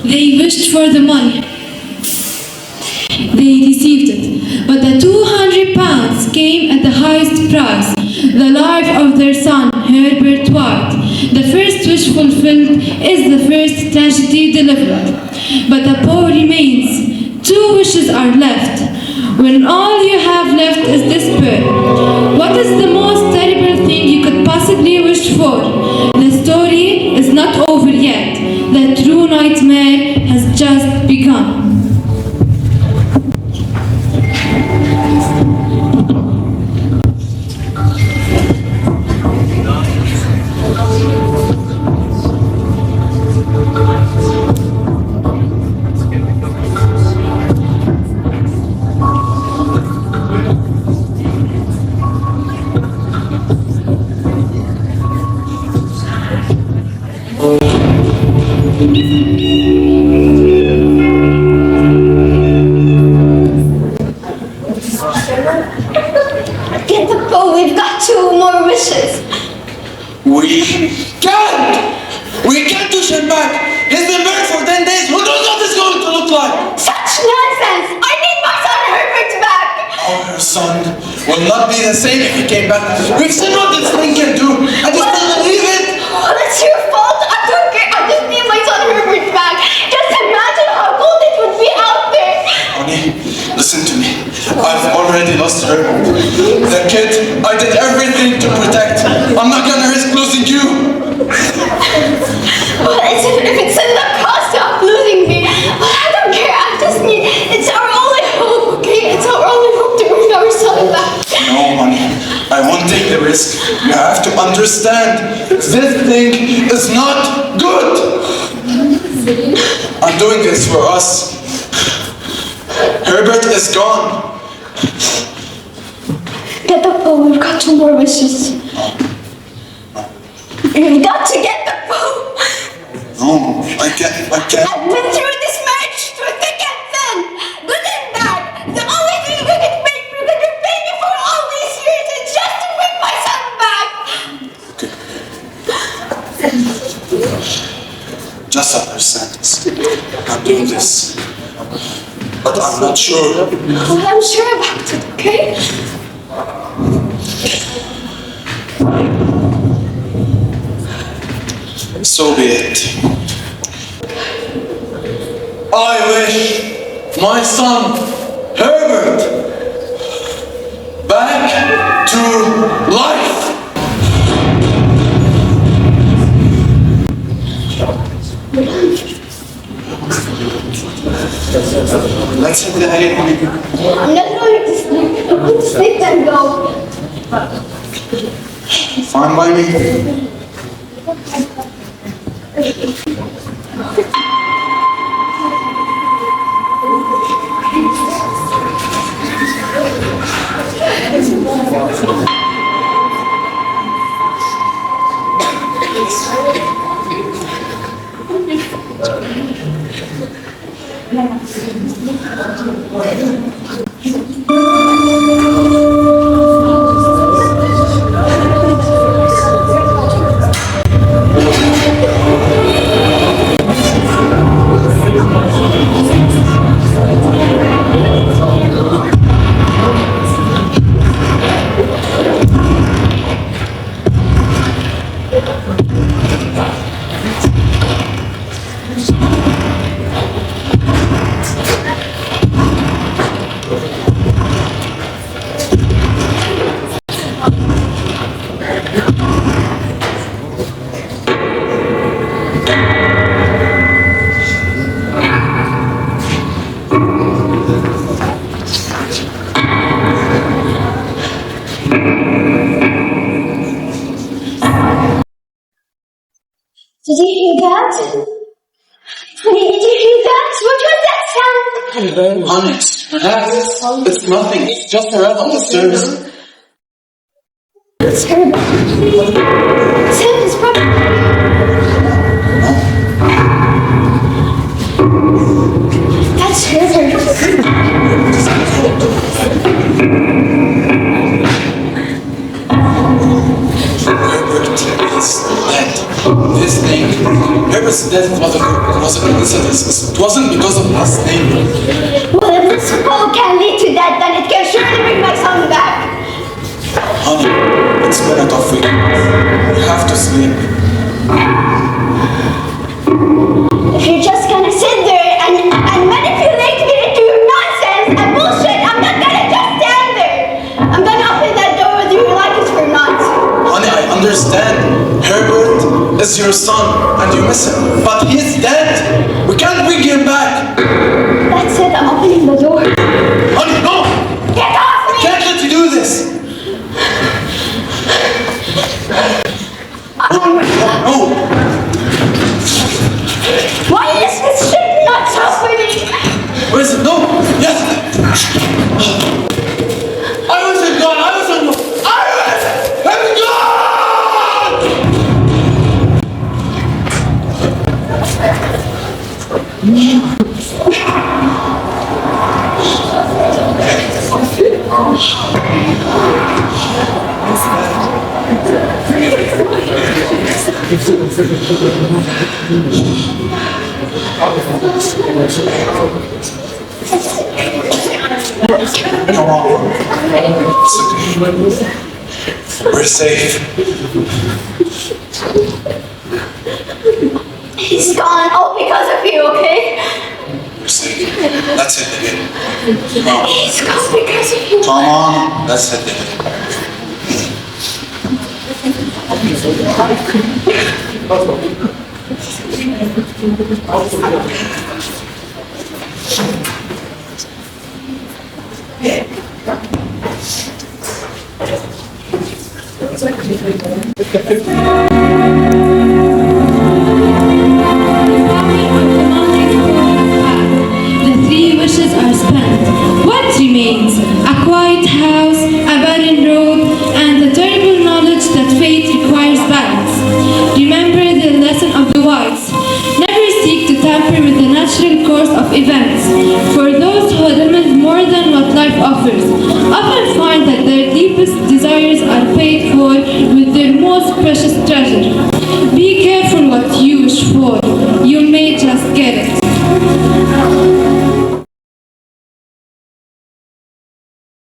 They wished for the money. They received it, but the 200 pounds came at the highest price, the life of their son, Herbert White. The first wish fulfilled is the first tragedy delivered. But the poor remains. 2 wishes are left. When all you have left is despair, what is the most terrible thing you could possibly wish for? The story is not over yet. The true nightmare has just begun. Get the bow, we've got 2 more wishes. We can't push him back. He's been buried for 10 days. Who knows what it's going to look like? Such nonsense! I need my son Herbert back! Our son will not be the same if he came back. We've seen what this thing can do. I just don't believe it. Oh, that's your fault. I don't care. I just need my son Herbert back. Just imagine how cold it would be out there. Honey, listen to me. I've already lost her. The kid, I did everything to protect. I'm not gonna risk losing you. Well, if it's in the cost of losing me, well, I don't care. I just need. It's our only hope, okay? It's our only hope to bring our son back. No, honey. I won't take the risk. You have to understand. This thing is not good. I'm doing this for us. Herbert is gone. Get the bow. We've got 2 more wishes. You've got to get the bow. No, I can't. I've been through this marriage through thick and thin, good and bad. The only thing you can make me repay me for all these years is just to bring my son back. Okay. Just understand. I'm doing this. But I'm not sure. Well, I'm sure about it, okay? So be it. I wish my son, Herbert, back to life. Let's hit the hay. I'm not going to sleep. I'm going to sleep and go. Fine by me. Did you hear that? Honey, did you hear that? What was that sound? Honest, relax. It's nothing. It's just a rat on the stairs. It's Herbert. Sam is probably... That's Herbert. Herbert is dead. This thing, Herbert's death was a coincidence. It wasn't because of this thing. Well, if this fall can lead to that, then it can surely bring my son back. Honey, it's been a tough week. You have to sleep. If you're just gonna sit there and manipulate me into your nonsense and bullshit, I'm not gonna just stand there. I'm gonna open that door whether you like it or not. Honey, I understand. Herbert is your son and you miss him. But he's dead. We can't bring him back. That's it, I'm opening the door. Honey, no! Get off me! I can't let you do this. No! Why is this shit not happening? Where is it? No! Yes! I wasn't gone! I wasn't gone! I'm Come on. It's okay. We're safe. He's gone all because of you, okay? We're safe. That's it, David. Come on. He's gone because of you. Come on. That's it, David. The three wishes are spent. What remains? A quiet house, a barren road, and the terrible knowledge that fate requires balance. Remember the lesson of the wise. Never seek to tamper with the natural course of events. For those who demand more than what life offers, often find that their deepest desires are paid for with their most precious